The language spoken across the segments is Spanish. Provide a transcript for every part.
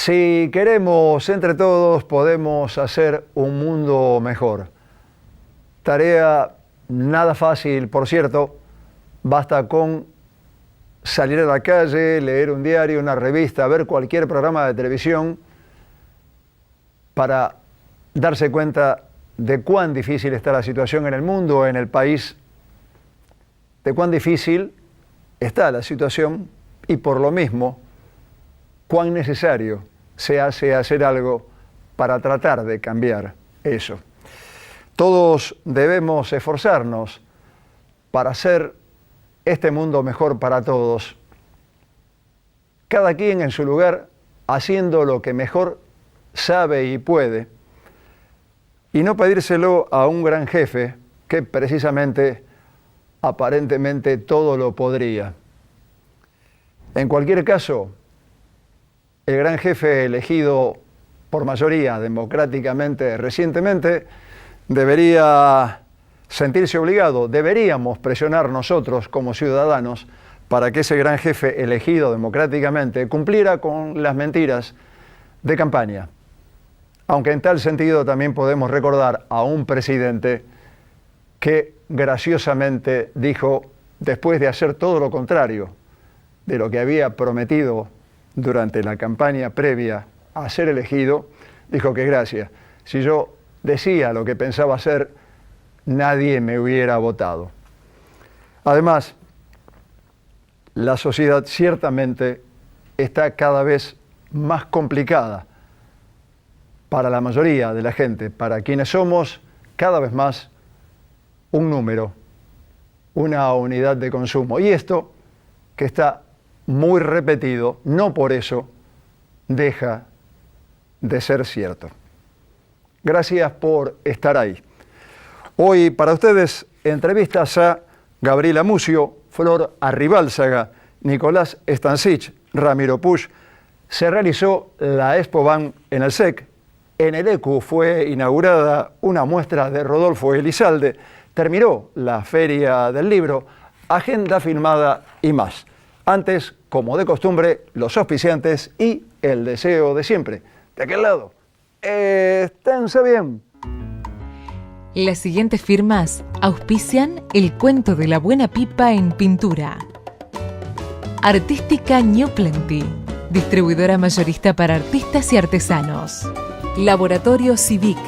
Si queremos entre todos, podemos hacer un mundo mejor. Tarea nada fácil, por cierto. Basta con salir a la calle, leer un diario, una revista, ver cualquier programa de televisión para darse cuenta de cuán difícil está la situación en el mundo, en el país, de cuán difícil está la situación y por lo mismo cuán necesario se hace hacer algo para tratar de cambiar eso. Todos debemos esforzarnos para hacer este mundo mejor para todos, cada quien en su lugar haciendo lo que mejor sabe y puede, y no pedírselo a un gran jefe que precisamente, aparentemente, todo lo podría. En cualquier caso, el gran jefe elegido por mayoría democráticamente recientemente debería sentirse obligado, deberíamos presionar nosotros como ciudadanos para que ese gran jefe elegido democráticamente cumpliera con las mentiras de campaña. Aunque en tal sentido también podemos recordar a un presidente que graciosamente dijo, después de hacer todo lo contrario de lo que había prometido durante la campaña previa a ser elegido, dijo que gracias, si yo decía lo que pensaba hacer, nadie me hubiera votado. Además, la sociedad ciertamente está cada vez más complicada para la mayoría de la gente, para quienes somos cada vez más un número, una unidad de consumo. Y esto, que está muy repetido, no por eso deja de ser cierto. Gracias por estar ahí. Hoy para ustedes entrevistas a Gabriela Mucio, Flor Arribálzaga, Nicolás Stancic, Ramiro Puig. Se realizó la Expo Van en el SEC. En el ECU fue inaugurada una muestra de Rodolfo Elizalde. Terminó la Feria del Libro, agenda filmada y más. Antes, como de costumbre, los auspiciantes y el deseo de siempre. ¿De aquel lado? Esténse bien. Las siguientes firmas auspician el cuento de la buena pipa en pintura. Artística New Plenty, distribuidora mayorista para artistas y artesanos. Laboratorio Civic,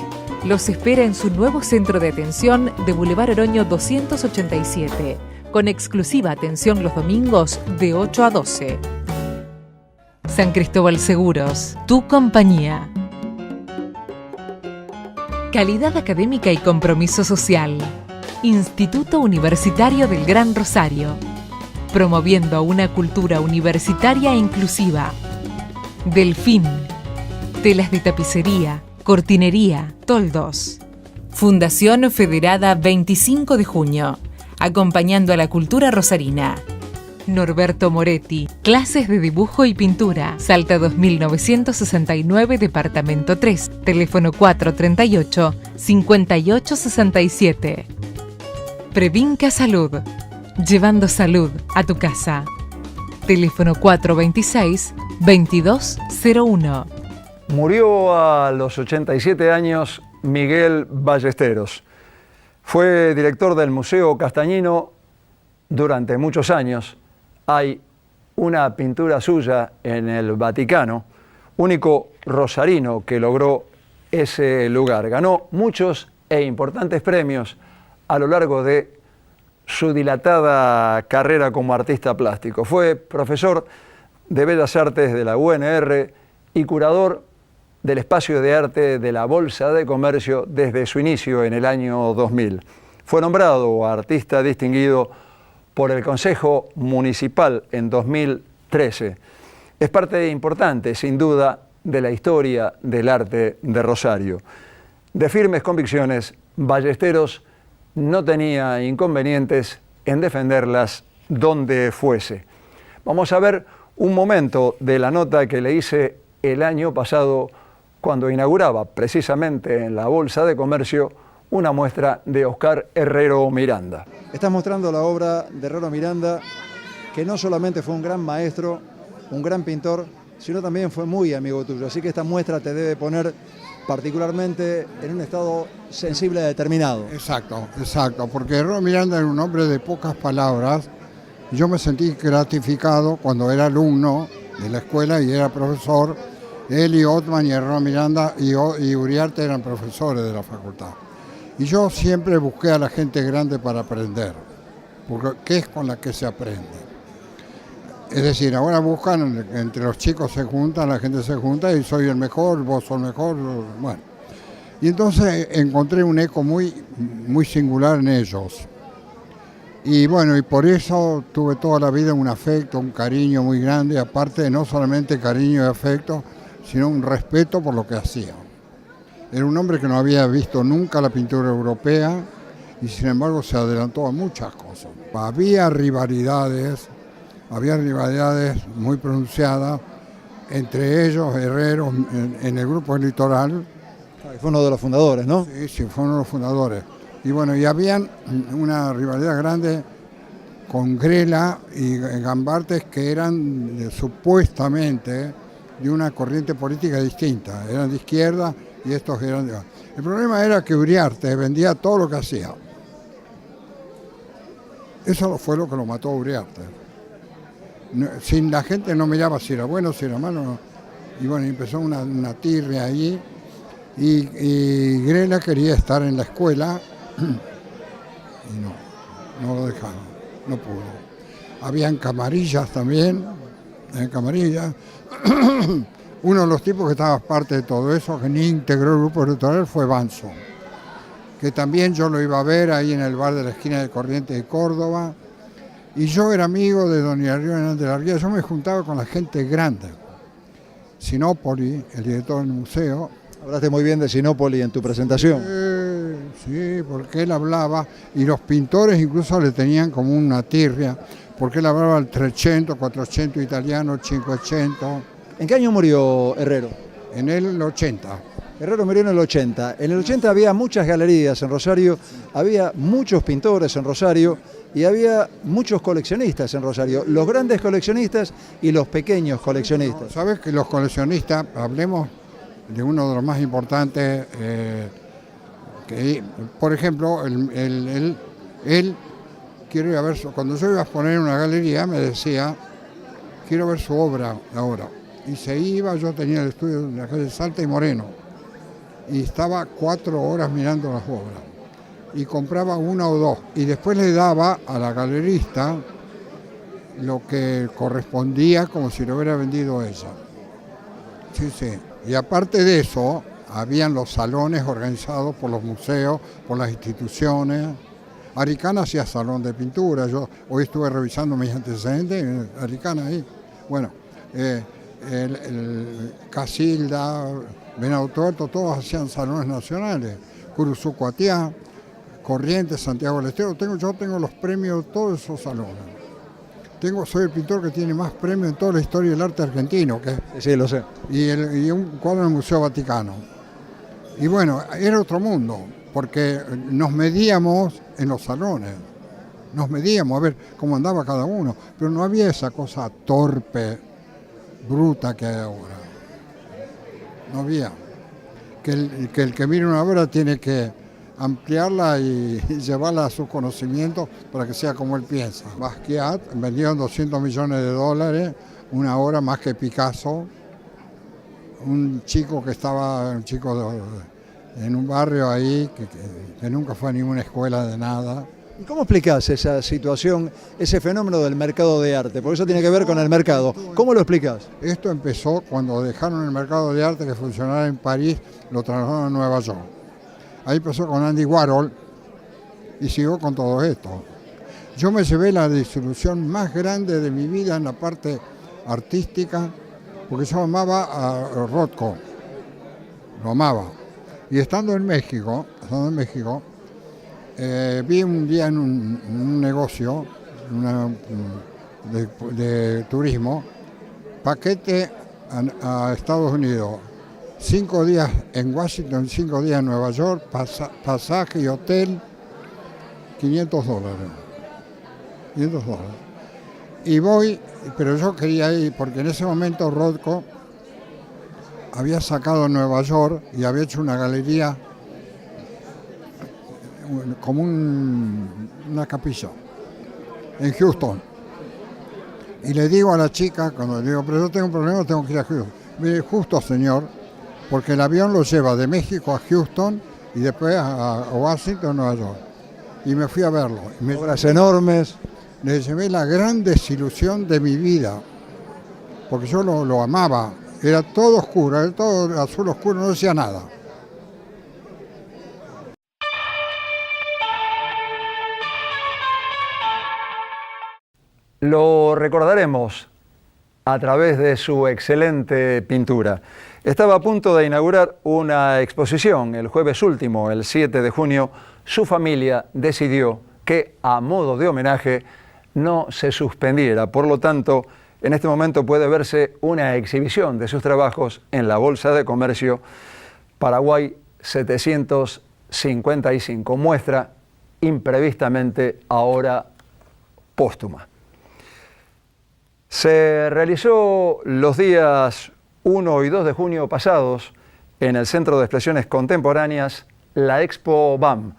los espera en su nuevo centro de atención de Boulevard Oroño 287, con exclusiva atención los domingos de 8 a 12. San Cristóbal Seguros, tu compañía. Calidad académica y compromiso social. Instituto Universitario del Gran Rosario. Promoviendo una cultura universitaria inclusiva. Delfín. Telas de tapicería, cortinería, toldos. Fundación Federada 25 de junio. Acompañando a la cultura rosarina. Norberto Moretti, clases de dibujo y pintura. Salta 2969, departamento 3, teléfono 438-5867. Previnca Salud, llevando salud a tu casa. Teléfono 426-2201. Murió a los 87 años Miguel Ballesteros. Fue director del Museo Castañino durante muchos años. Hay una pintura suya en el Vaticano, único rosarino que logró ese lugar. Ganó muchos e importantes premios a lo largo de su dilatada carrera como artista plástico. Fue profesor de Bellas Artes de la UNR y curador del Espacio de Arte de la Bolsa de Comercio desde su inicio en el año 2000. Fue nombrado artista distinguido por el Consejo Municipal en 2013. Es parte importante, sin duda, de la historia del arte de Rosario. De firmes convicciones, Ballesteros no tenía inconvenientes en defenderlas donde fuese. Vamos a ver un momento de la nota que le hice el año pasado cuando inauguraba precisamente en la Bolsa de Comercio una muestra de Oscar Herrero Miranda. Estás mostrando la obra de Herrero Miranda, que no solamente fue un gran maestro, un gran pintor, sino también fue muy amigo tuyo. Así que esta muestra te debe poner particularmente en un estado sensible determinado. Exacto, exacto, porque Herrero Miranda era un hombre de pocas palabras. Yo me sentí gratificado cuando era alumno de la escuela y era profesor. Él y Othman y Herrero Miranda y Uriarte eran profesores de la facultad. Y yo siempre busqué a la gente grande para aprender, porque es con la que se aprende. Es decir, ahora buscan, entre los chicos se juntan, la gente se junta y soy el mejor, vos sos el mejor, bueno. Y entonces encontré un eco muy singular en ellos. Y bueno, y por eso tuve toda la vida un afecto, un cariño muy grande, aparte de no solamente cariño y afecto, sino un respeto por lo que hacía. Era un hombre que no había visto nunca la pintura europea y sin embargo se adelantó a muchas cosas. Había rivalidades muy pronunciadas, entre ellos Herrero en el grupo del Litoral. Fue uno de los fundadores, ¿no? Sí, fue uno de los fundadores. Y bueno, y habían una rivalidad grande con Grela y Gambartes, que eran supuestamente de una corriente política distinta. Eran de izquierda y estos eran de... El problema era que Uriarte vendía todo lo que hacía. Eso fue lo que lo mató a Uriarte. Sin la gente no miraba si era bueno, si era malo. No. Y bueno, empezó una tirria ahí. Y Grela quería estar en la escuela y no lo dejaron, no pudo. Habían camarillas también, camarillas. Uno de los tipos que estaba parte de todo eso, que ni integró el grupo electoral, fue Banzo, que también yo lo iba a ver ahí en el bar de la esquina de Corrientes de Córdoba. Y yo era amigo de don Hilario Hernández de la Ría, yo me juntaba con la gente grande. Sinopoli, el director del museo. Hablaste muy bien de Sinopoli en tu presentación. Sí, porque él hablaba, y los pintores incluso le tenían como una tirria, porque él hablaba el 300, 400 italiano, 500. ¿En qué año murió Herrero? En el 80. Herrero murió en el 80. En el 80 había muchas galerías en Rosario, había muchos pintores en Rosario y había muchos coleccionistas en Rosario, los grandes coleccionistas y los pequeños coleccionistas. ¿Sabes que los coleccionistas, hablemos de uno de los más importantes, que, por ejemplo, él quiero ir a ver, cuando yo iba a exponer en una galería me decía, quiero ver su obra ahora. Y se iba, yo tenía el estudio en la calle Salta y Moreno, y estaba 4 horas mirando las obras, y compraba una o dos, y después le daba a la galerista lo que correspondía como si lo hubiera vendido ella. Sí, sí. Y aparte de eso, habían los salones organizados por los museos, por las instituciones. Aricana hacía salón de pintura. Yo hoy estuve revisando mis antecedentes, Aricana ahí. Bueno, el Casilda, Venado Tuerto, todos hacían salones nacionales. Curuzú Cuatiá, Corrientes, Santiago del Estero. Yo tengo los premios de todos esos salones. Soy el pintor que tiene más premios en toda la historia del arte argentino. Sí, lo sé. Y un cuadro en el Museo Vaticano. Y bueno, era otro mundo, porque nos medíamos en los salones. Nos medíamos a ver cómo andaba cada uno. Pero no había esa cosa torpe, bruta que hay ahora. No había. Que el que mira una obra tiene que ampliarla y llevarla a sus conocimientos para que sea como él piensa. Basquiat vendió $200 millones, una obra más que Picasso. Un chico en un barrio ahí que nunca fue a ninguna escuela de nada. ¿Y cómo explicás esa situación, ese fenómeno del mercado de arte? Porque eso tiene que ver con el mercado. ¿Cómo lo explicás? Esto empezó cuando dejaron el mercado de arte que funcionara en París, lo trasladaron a Nueva York. Ahí empezó con Andy Warhol y siguió con todo esto. Yo me llevé la desilusión más grande de mi vida en la parte artística, porque yo amaba a Rothko, lo amaba. Y estando en México, vi un día en un negocio de turismo, paquete a Estados Unidos. 5 días en Washington, 5 días en Nueva York, pasaje y hotel, $500. $500. Y voy, pero yo quería ir, porque en ese momento Rothko había sacado en Nueva York y había hecho una galería como una capilla en Houston. Y le digo a la chica, cuando le digo, pero yo tengo un problema, tengo que ir a Houston. Me dice, justo señor, porque el avión lo lleva de México a Houston y después a Washington, Nueva York. Y me fui a verlo. Obras enormes. Le llevé la gran desilusión de mi vida, porque yo lo amaba. Era todo oscuro, era todo azul oscuro, no decía nada. Lo recordaremos a través de su excelente pintura. Estaba a punto de inaugurar una exposición el jueves último, el 7 de junio. Su familia decidió que, a modo de homenaje, no se suspendiera. Por lo tanto, en este momento puede verse una exhibición de sus trabajos en la Bolsa de Comercio Paraguay 755. Muestra imprevistamente ahora póstuma. Se realizó los días 1 y 2 de junio pasados en el Centro de Expresiones Contemporáneas la Expo BAM,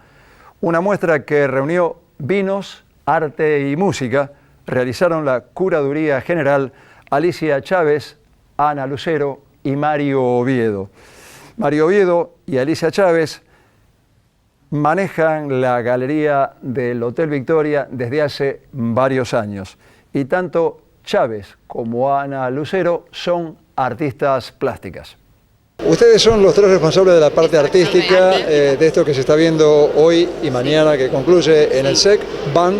una muestra que reunió vinos, arte y música. Realizaron la curaduría general Alicia Chávez, Ana Lucero y Mario Oviedo. Mario Oviedo y Alicia Chávez manejan la galería del Hotel Victoria desde hace varios años y tanto Chávez como Ana Lucero son artistas plásticas. Ustedes son los tres responsables de la parte artística de esto que se está viendo hoy y mañana, que concluye en el SEC BAM,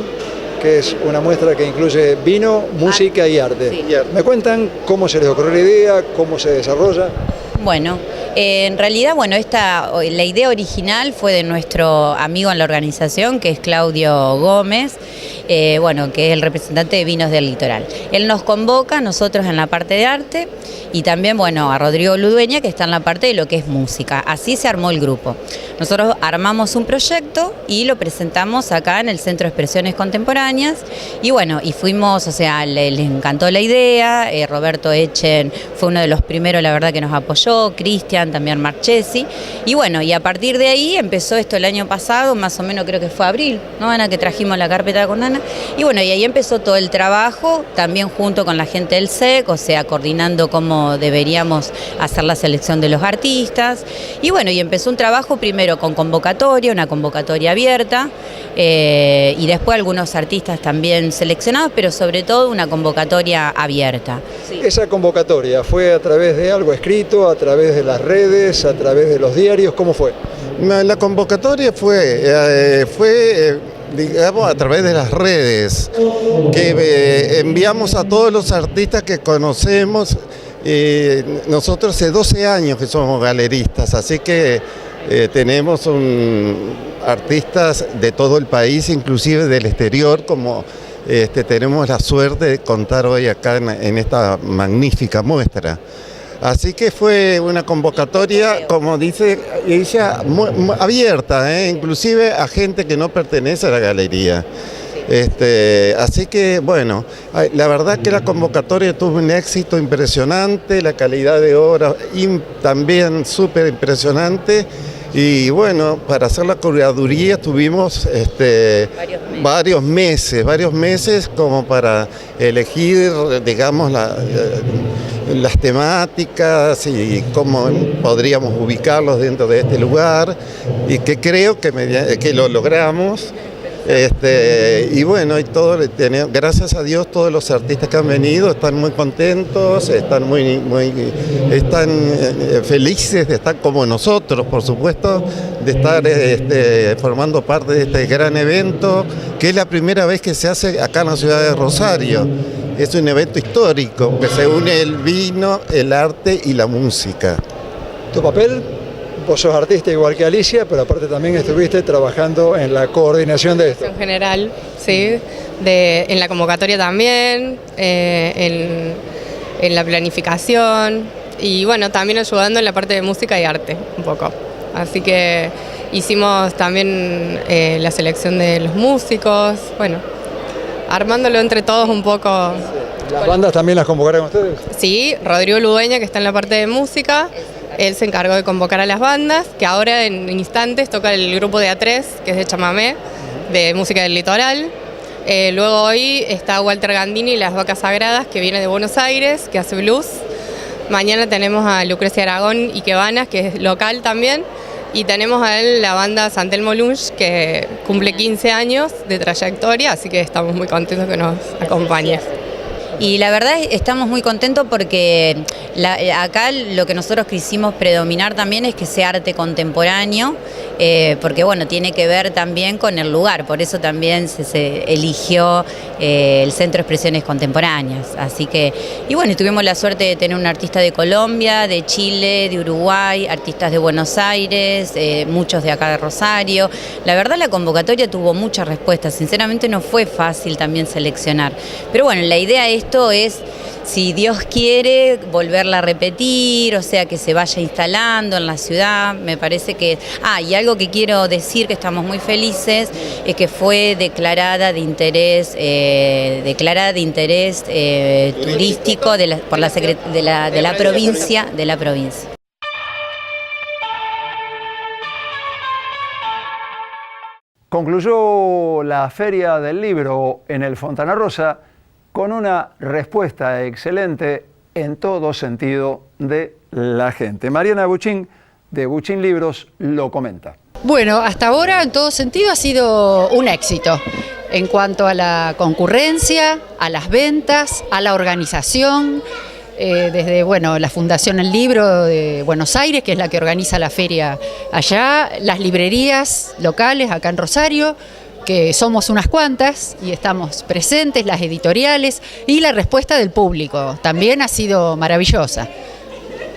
que es una muestra que incluye vino, música y arte. Sí. ¿Me cuentan cómo se les ocurrió la idea, cómo se desarrolla? Bueno, en realidad, la idea original fue de nuestro amigo en la organización, que es Claudio Gómez, que es el representante de Vinos del Litoral. Él nos convoca, nosotros en la parte de arte, y también, a Rodrigo Ludueña, que está en la parte de lo que es música. Así se armó el grupo. Nosotros armamos un proyecto y lo presentamos acá en el Centro de Expresiones Contemporáneas, y fuimos, les encantó la idea. Roberto Echen fue uno de los primeros, la verdad, que nos apoyó, Cristian, también Marchesi, y a partir de ahí empezó esto el año pasado, más o menos creo que fue abril, ¿no, Ana? Que trajimos la carpeta con Ana, y ahí empezó todo el trabajo, también junto con la gente del SEC, coordinando cómo deberíamos hacer la selección de los artistas, y empezó un trabajo primero con convocatoria, una convocatoria abierta, y después algunos artistas también seleccionados, pero sobre todo una convocatoria abierta. Sí. Esa convocatoria fue a través de algo escrito, a través de las redes, a través de los diarios, ¿cómo fue? La convocatoria fue digamos, a través de las redes, que enviamos a todos los artistas que conocemos. Nosotros hace 12 años que somos galeristas, así que tenemos artistas de todo el país, inclusive del exterior, como tenemos la suerte de contar hoy acá en esta magnífica muestra. Así que fue una convocatoria, como dice ella, abierta, inclusive a gente que no pertenece a la galería. Así que la verdad que la convocatoria tuvo un éxito impresionante, la calidad de obra también súper impresionante, y para hacer la curaduría tuvimos varios meses como para elegir, digamos, las temáticas y cómo podríamos ubicarlos dentro de este lugar, y que creo que lo logramos. Gracias a Dios todos los artistas que han venido están muy contentos, están felices de estar como nosotros, por supuesto, de estar formando parte de este gran evento, que es la primera vez que se hace acá en la ciudad de Rosario. Es un evento histórico, que se une el vino, el arte y la música. ¿Tu papel? Vos sos artista igual que Alicia, pero aparte también estuviste trabajando en la coordinación de esto. En general, sí, en la convocatoria también, en la planificación y también ayudando en la parte de música y arte un poco. Así que hicimos también la selección de los músicos, armándolo entre todos un poco. ¿Las bandas también las convocaron ustedes? Sí, Rodrigo Ludueña, que está en la parte de música, él se encargó de convocar a las bandas, que ahora en instantes toca el grupo de A3, que es de chamamé, de música del litoral. Luego hoy está Walter Gandini y las Vacas Sagradas, que viene de Buenos Aires, que hace blues. Mañana tenemos a Lucrecia Aragón y Quevanas, que es local también. Y tenemos a él la banda Santelmo Lunch, que cumple 15 años de trayectoria, así que estamos muy contentos que nos acompañe. Y la verdad estamos muy contentos porque acá lo que nosotros quisimos predominar también es que sea arte contemporáneo, porque bueno, tiene que ver también con el lugar, por eso también se eligió el Centro de Expresiones Contemporáneas. Así que, y bueno, tuvimos la suerte de tener un artista de Colombia, de Chile, de Uruguay, artistas de Buenos Aires, muchos de acá de Rosario. La verdad la convocatoria tuvo muchas respuestas, sinceramente no fue fácil también seleccionar. Pero bueno, la idea esto es, si Dios quiere, volverla a repetir, o sea, que se vaya instalando en la ciudad. Me parece que... y algo que quiero decir, que estamos muy felices, es que fue declarada de interés, turístico por la provincia. Concluyó la Feria del Libro en el Fontana Rosa con una respuesta excelente en todo sentido de la gente. Mariana Buchín, de Buchín Libros, lo comenta. Bueno, hasta ahora en todo sentido ha sido un éxito en cuanto a la concurrencia, a las ventas, a la organización, desde la Fundación El Libro de Buenos Aires, que es la que organiza la feria allá, las librerías locales acá en Rosario, que somos unas cuantas y estamos presentes, las editoriales, y la respuesta del público también ha sido maravillosa.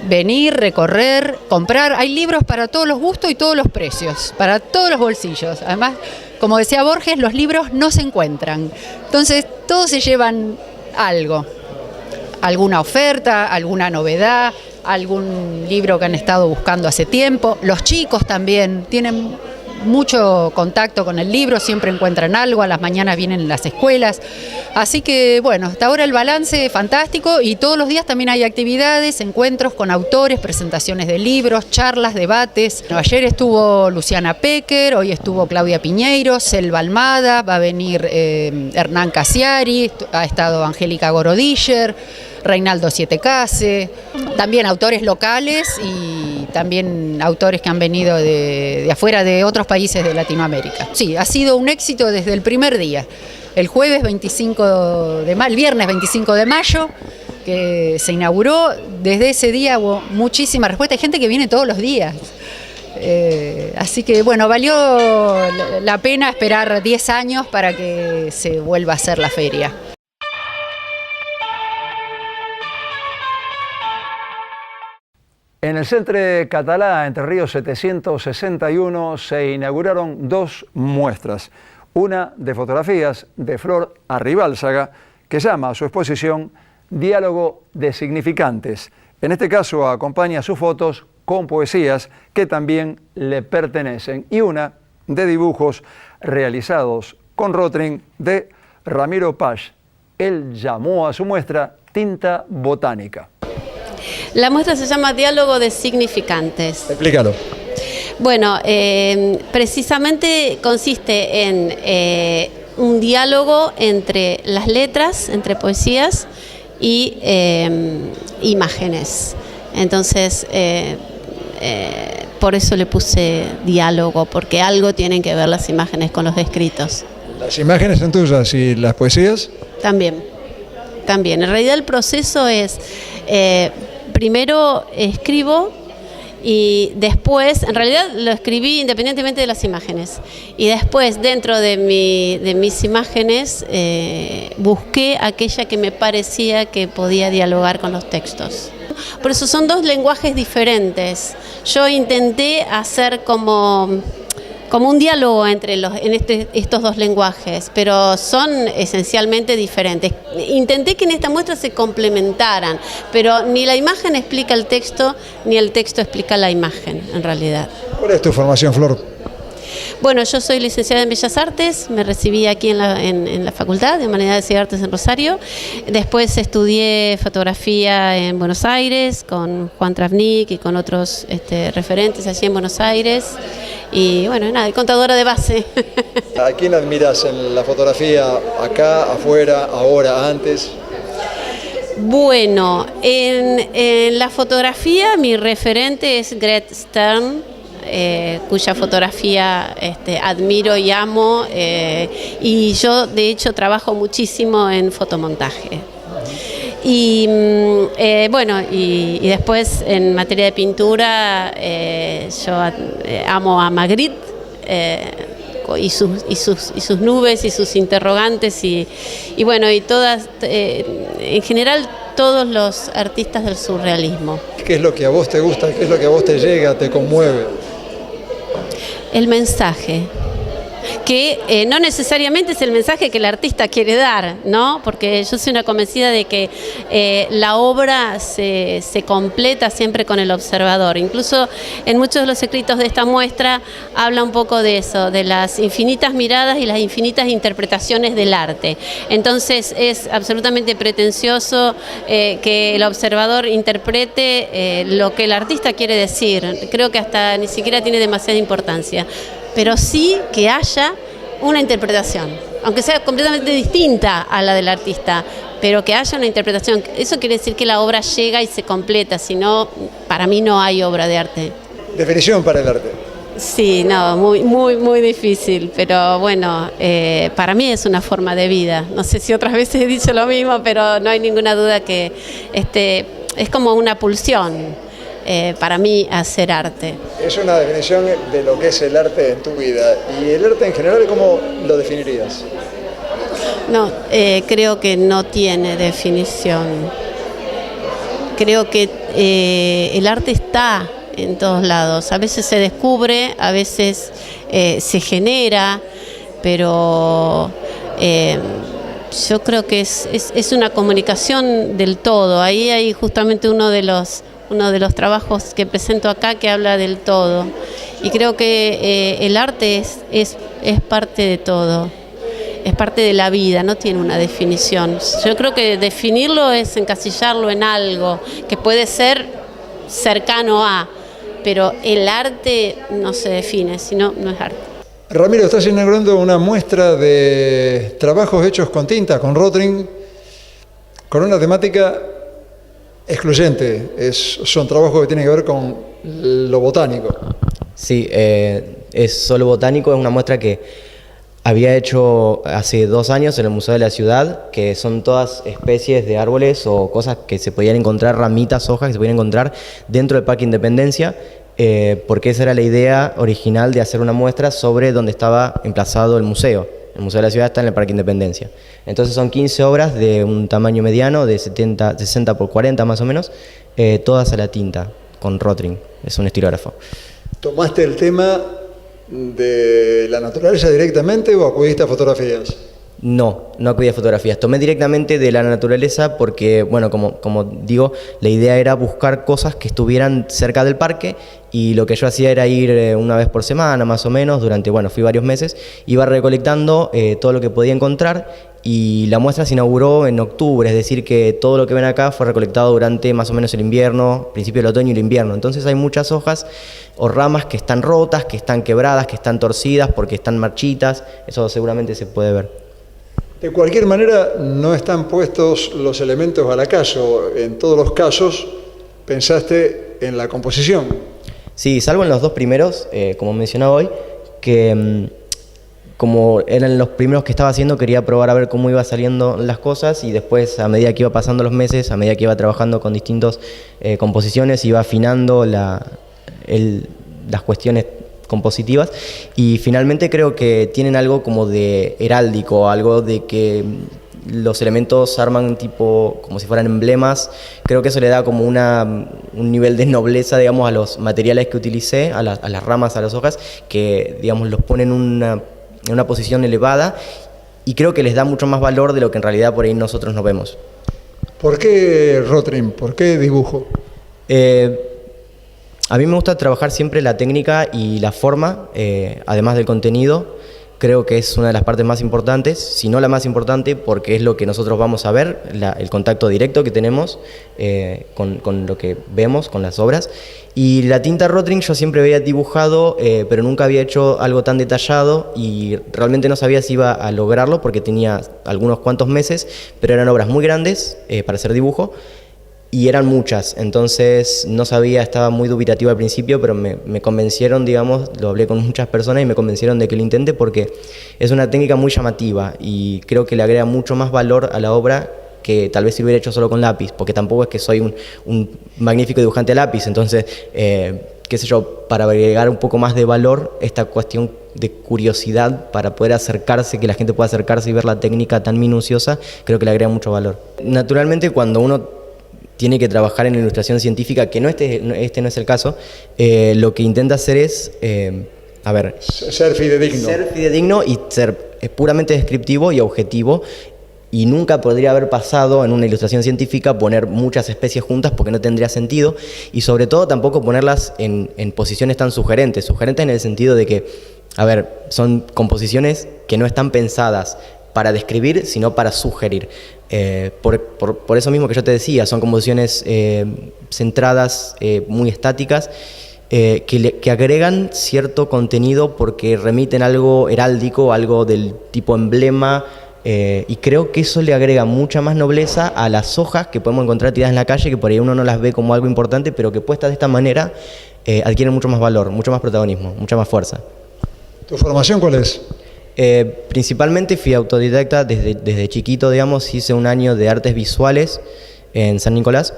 Venir, recorrer, comprar, hay libros para todos los gustos y todos los precios, para todos los bolsillos. Además, como decía Borges, los libros no se encuentran, entonces todos se llevan algo, alguna oferta, alguna novedad, algún libro que han estado buscando hace tiempo. Los chicos también tienen mucho contacto con el libro, siempre encuentran algo, a las mañanas vienen en las escuelas, así que bueno, hasta ahora el balance es fantástico y todos los días también hay actividades, encuentros con autores, presentaciones de libros, charlas, debates. Ayer estuvo Luciana Pecker, hoy estuvo Claudia Piñeiro, Selva Almada, va a venir Hernán Casiari, ha estado Angélica Gorodischer, Reinaldo Sietecase, también autores locales y también autores que han venido de afuera, de otros países de Latinoamérica. Sí, ha sido un éxito desde el primer día, el viernes 25 de mayo, que se inauguró. Desde ese día hubo muchísima respuesta, hay gente que viene todos los días. Así que bueno, valió la pena esperar 10 años para que se vuelva a hacer la feria. En el Centre Català Entre Ríos 761 se inauguraron 2 muestras. Una de fotografías de Flor Arribálzaga, que llama a su exposición Diálogo de Significantes. En este caso acompaña sus fotos con poesías que también le pertenecen, y una de dibujos realizados con Rotring de Ramiro Page. Él llamó a su muestra Tinta Botánica. La muestra se llama Diálogo de Significantes. Explícalo. Bueno, precisamente consiste en un diálogo entre las letras, entre poesías y imágenes. Entonces, por eso le puse diálogo, porque algo tienen que ver las imágenes con los escritos. ¿Las imágenes son tuyas y las poesías? También. En realidad el proceso es... primero escribo y después, en realidad lo escribí independientemente de las imágenes, y después dentro de mis imágenes busqué aquella que me parecía que podía dialogar con los textos. Por eso son 2 lenguajes diferentes. Yo intenté hacer como un diálogo entre estos 2 lenguajes, pero son esencialmente diferentes. Intenté que en esta muestra se complementaran, pero ni la imagen explica el texto, ni el texto explica la imagen, en realidad. ¿Cuál es tu formación, Flor? Bueno, yo soy licenciada en Bellas Artes, me recibí aquí en la Facultad de Humanidades y Artes en Rosario. Después estudié fotografía en Buenos Aires con Juan Travnik y con otros referentes allí en Buenos Aires. Y bueno, nada, contadora de base. ¿A quién admiras en la fotografía, acá, afuera, ahora, antes? Bueno, en la fotografía mi referente es Gret Stern, cuya fotografía admiro y amo, y yo de hecho trabajo muchísimo en fotomontaje. Y bueno, y después en materia de pintura yo amo a Magritte y sus nubes y sus interrogantes y bueno, y todas, en general todos los artistas del surrealismo. ¿Qué es lo que a vos te gusta? ¿Qué es lo que a vos te llega, te conmueve? El mensaje, que no necesariamente es el mensaje que el artista quiere dar, ¿no? Porque yo soy una convencida de que la obra se completa siempre con el observador. Incluso en muchos de los escritos de esta muestra habla un poco de eso, de las infinitas miradas y las infinitas interpretaciones del arte. Entonces es absolutamente pretencioso que el observador interprete lo que el artista quiere decir. Creo que hasta ni siquiera tiene demasiada importancia. Pero sí que haya una interpretación, aunque sea completamente distinta a la del artista, pero que haya una interpretación. Eso quiere decir que la obra llega y se completa, si no, para mí no hay obra de arte. Definición para el arte. Sí, no, muy difícil, pero bueno, para mí es una forma de vida. No sé si otras veces he dicho lo mismo, pero no hay ninguna duda que es como una pulsión. Para mí hacer arte. Es una definición de lo que es el arte en tu vida. ¿Y el arte en general cómo lo definirías? No, creo que no tiene definición. Creo que el arte está en todos lados. A veces se descubre, a veces se genera, pero yo creo que es una comunicación del todo. Ahí hay justamente uno de los trabajos que presento acá que habla del todo, y creo que el arte es parte de todo, es parte de la vida, no tiene una definición. Yo creo que definirlo es encasillarlo en algo que puede ser cercano a, pero el arte no se define, sino no es arte. Ramiro, estás inaugurando una muestra de trabajos hechos con tinta, con Rotring, con una temática excluyente. Son trabajos que tienen que ver con lo botánico. Sí, es solo botánico, es una muestra que había hecho hace 2 años en el Museo de la Ciudad, que son todas especies de árboles o cosas que se podían encontrar, ramitas, hojas que se podían encontrar dentro del Parque Independencia, porque esa era la idea original de hacer una muestra sobre donde estaba emplazado el museo. El Museo de la Ciudad está en el Parque Independencia. Entonces son 15 obras de un tamaño mediano, de 60 por 40 más o menos, todas a la tinta, con Rotring, es un estilógrafo. ¿Tomaste el tema de la naturaleza directamente o acudiste a fotografías? No acudí a fotografías, tomé directamente de la naturaleza porque, bueno, como digo, la idea era buscar cosas que estuvieran cerca del parque, y lo que yo hacía era ir una vez por semana más o menos, fui varios meses, iba recolectando todo lo que podía encontrar, y la muestra se inauguró en octubre, es decir que todo lo que ven acá fue recolectado durante más o menos el invierno, principio del otoño y el invierno. Entonces hay muchas hojas o ramas que están rotas, que están quebradas, que están torcidas porque están marchitas, eso seguramente se puede ver. De cualquier manera, no están puestos los elementos al acaso. En todos los casos, pensaste en la composición. Sí, salvo en los 2 primeros, como mencionaba hoy, que como eran los primeros que estaba haciendo, quería probar a ver cómo iba saliendo las cosas, y después, a medida que iba pasando los meses, a medida que iba trabajando con distintas composiciones, iba afinando las cuestiones compositivas, y finalmente creo que tienen algo como de heráldico, algo de que los elementos arman tipo como si fueran emblemas. Creo que eso le da como un nivel de nobleza, digamos, a los materiales que utilicé, a las ramas, a las hojas, que, digamos, los ponen en una posición elevada, y creo que les da mucho más valor de lo que en realidad por ahí nosotros no vemos. ¿Por qué Rotring? ¿Por qué dibujo? A mí me gusta trabajar siempre la técnica y la forma, además del contenido. Creo que es una de las partes más importantes, si no la más importante, porque es lo que nosotros vamos a ver, el contacto directo que tenemos con lo que vemos, con las obras. Y la tinta Rotring yo siempre había dibujado, pero nunca había hecho algo tan detallado y realmente no sabía si iba a lograrlo porque tenía algunos cuantos meses, pero eran obras muy grandes para hacer dibujo. Y eran muchas, entonces no sabía, estaba muy dubitativo al principio, pero me convencieron, digamos, lo hablé con muchas personas y me convencieron de que lo intente porque es una técnica muy llamativa y creo que le agrega mucho más valor a la obra que tal vez si lo hubiera hecho solo con lápiz, porque tampoco es que soy un magnífico dibujante a lápiz, entonces, qué sé yo, para agregar un poco más de valor, esta cuestión de curiosidad para poder acercarse, que la gente pueda acercarse y ver la técnica tan minuciosa, creo que le agrega mucho valor. Naturalmente, cuando uno tiene que trabajar en ilustración científica, que no este no es el caso, lo que intenta hacer es, ser fidedigno. Ser fidedigno y ser puramente descriptivo y objetivo, y nunca podría haber pasado en una ilustración científica poner muchas especies juntas porque no tendría sentido, y sobre todo tampoco ponerlas en posiciones tan sugerentes en el sentido de que, son composiciones que no están pensadas para describir, sino para sugerir. Por eso mismo que yo te decía, son composiciones centradas, muy estáticas, que agregan cierto contenido porque remiten algo heráldico, algo del tipo emblema, y creo que eso le agrega mucha más nobleza a las hojas que podemos encontrar tiradas en la calle, que por ahí uno no las ve como algo importante, pero que puestas de esta manera adquieren mucho más valor, mucho más protagonismo, mucha más fuerza. ¿Tu formación cuál es? Principalmente fui autodidacta desde chiquito, digamos, hice un año de artes visuales en San Nicolás,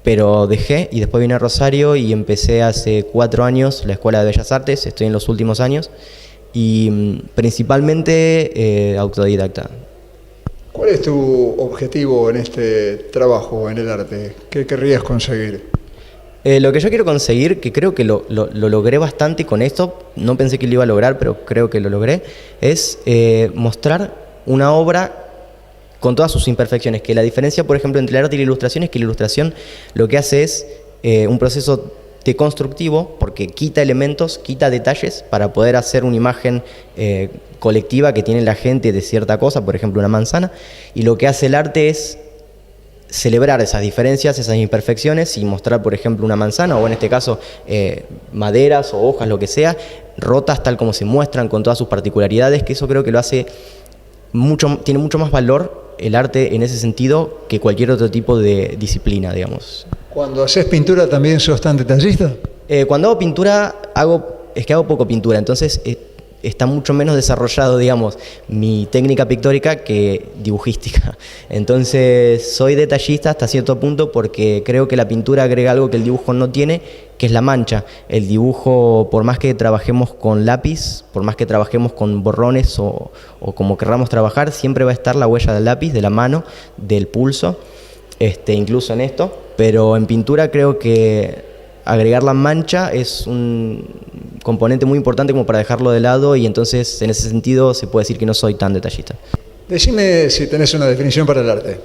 pero dejé y después vine a Rosario y empecé hace 4 años la Escuela de Bellas Artes, estoy en los últimos años y principalmente autodidacta. ¿Cuál es tu objetivo en este trabajo, en el arte? ¿Qué querrías conseguir? Lo que yo quiero conseguir, que creo que lo logré bastante con esto, no pensé que lo iba a lograr, pero creo que lo logré, es mostrar una obra con todas sus imperfecciones, que la diferencia, por ejemplo, entre el arte y la ilustración es que la ilustración lo que hace es un proceso deconstructivo, porque quita elementos, quita detalles para poder hacer una imagen colectiva que tiene la gente de cierta cosa, por ejemplo una manzana, y lo que hace el arte es celebrar esas diferencias, esas imperfecciones y mostrar, por ejemplo, una manzana o en este caso maderas o hojas, lo que sea, rotas tal como se muestran con todas sus particularidades, que eso creo que lo hace tiene mucho más valor el arte en ese sentido que cualquier otro tipo de disciplina, digamos. Cuando haces pintura también sos tan detallista. Cuando hago pintura hago poco pintura, entonces está mucho menos desarrollado, digamos, mi técnica pictórica que dibujística. Entonces soy detallista hasta cierto punto porque creo que la pintura agrega algo que el dibujo no tiene, que es la mancha. El dibujo, por más que trabajemos con lápiz, por más que trabajemos con borrones o como querramos trabajar, siempre va a estar la huella del lápiz, de la mano, del pulso, incluso en esto. Pero en pintura creo que agregar la mancha es un componente muy importante como para dejarlo de lado y entonces en ese sentido se puede decir que no soy tan detallista. Decime si tenés una definición para el arte.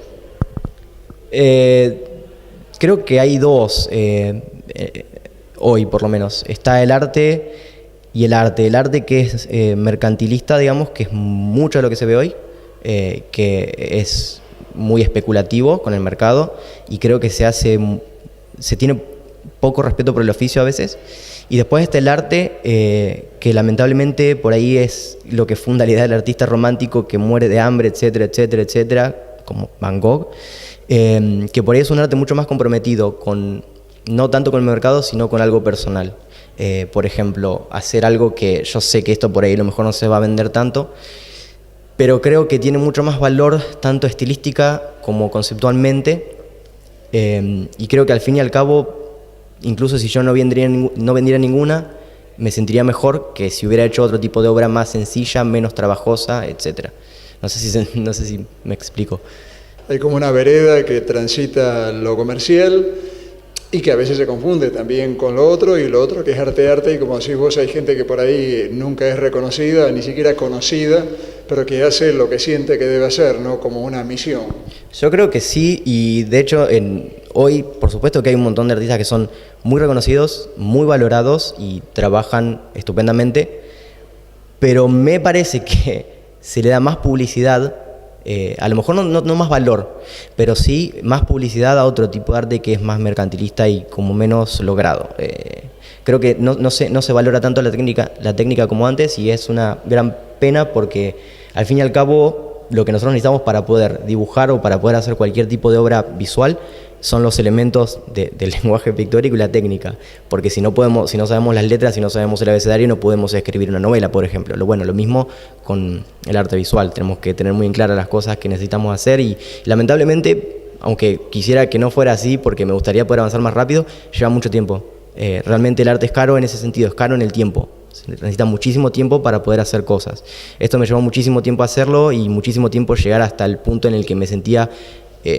Creo que hay dos, hoy por lo menos. Está el arte y el arte. El arte que es mercantilista, digamos, que es mucho de lo que se ve hoy, que es muy especulativo con el mercado y creo que se tiene poco respeto por el oficio a veces, y después está el arte que lamentablemente por ahí es lo que funda la idea del artista romántico que muere de hambre, etcétera, etcétera, etcétera, como Van Gogh, que por ahí es un arte mucho más comprometido no tanto con el mercado sino con algo personal. Por ejemplo, hacer algo que yo sé que esto por ahí a lo mejor no se va a vender tanto, pero creo que tiene mucho más valor tanto estilística como conceptualmente, y creo que al fin y al cabo, incluso si yo no vendiera ninguna, me sentiría mejor que si hubiera hecho otro tipo de obra más sencilla, menos trabajosa, etc. No sé si me explico. Hay como una vereda que transita lo comercial y que a veces se confunde también con lo otro, y lo otro que es arte, y como decís vos, hay gente que por ahí nunca es reconocida, ni siquiera conocida, pero que hace lo que siente que debe hacer, ¿no? Como una misión. Yo creo que sí, y de hecho hoy, por supuesto que hay un montón de artistas que son muy reconocidos, muy valorados y trabajan estupendamente, pero me parece que se le da más publicidad, a lo mejor no más valor, pero sí más publicidad a otro tipo de arte que es más mercantilista y como menos logrado. Creo que no se valora tanto la técnica como antes, y es una gran pena porque al fin y al cabo lo que nosotros necesitamos para poder dibujar o para poder hacer cualquier tipo de obra visual son los elementos del lenguaje pictórico y la técnica, porque si no sabemos las letras, si no sabemos el abecedario, no podemos escribir una novela, por ejemplo. Lo mismo con el arte visual, tenemos que tener muy en claras las cosas que necesitamos hacer, y lamentablemente, aunque quisiera que no fuera así porque me gustaría poder avanzar más rápido, lleva mucho tiempo. Realmente el arte es caro en ese sentido, es caro en el tiempo. Se necesita muchísimo tiempo para poder hacer cosas. Esto me llevó muchísimo tiempo hacerlo y muchísimo tiempo llegar hasta el punto en el que me sentía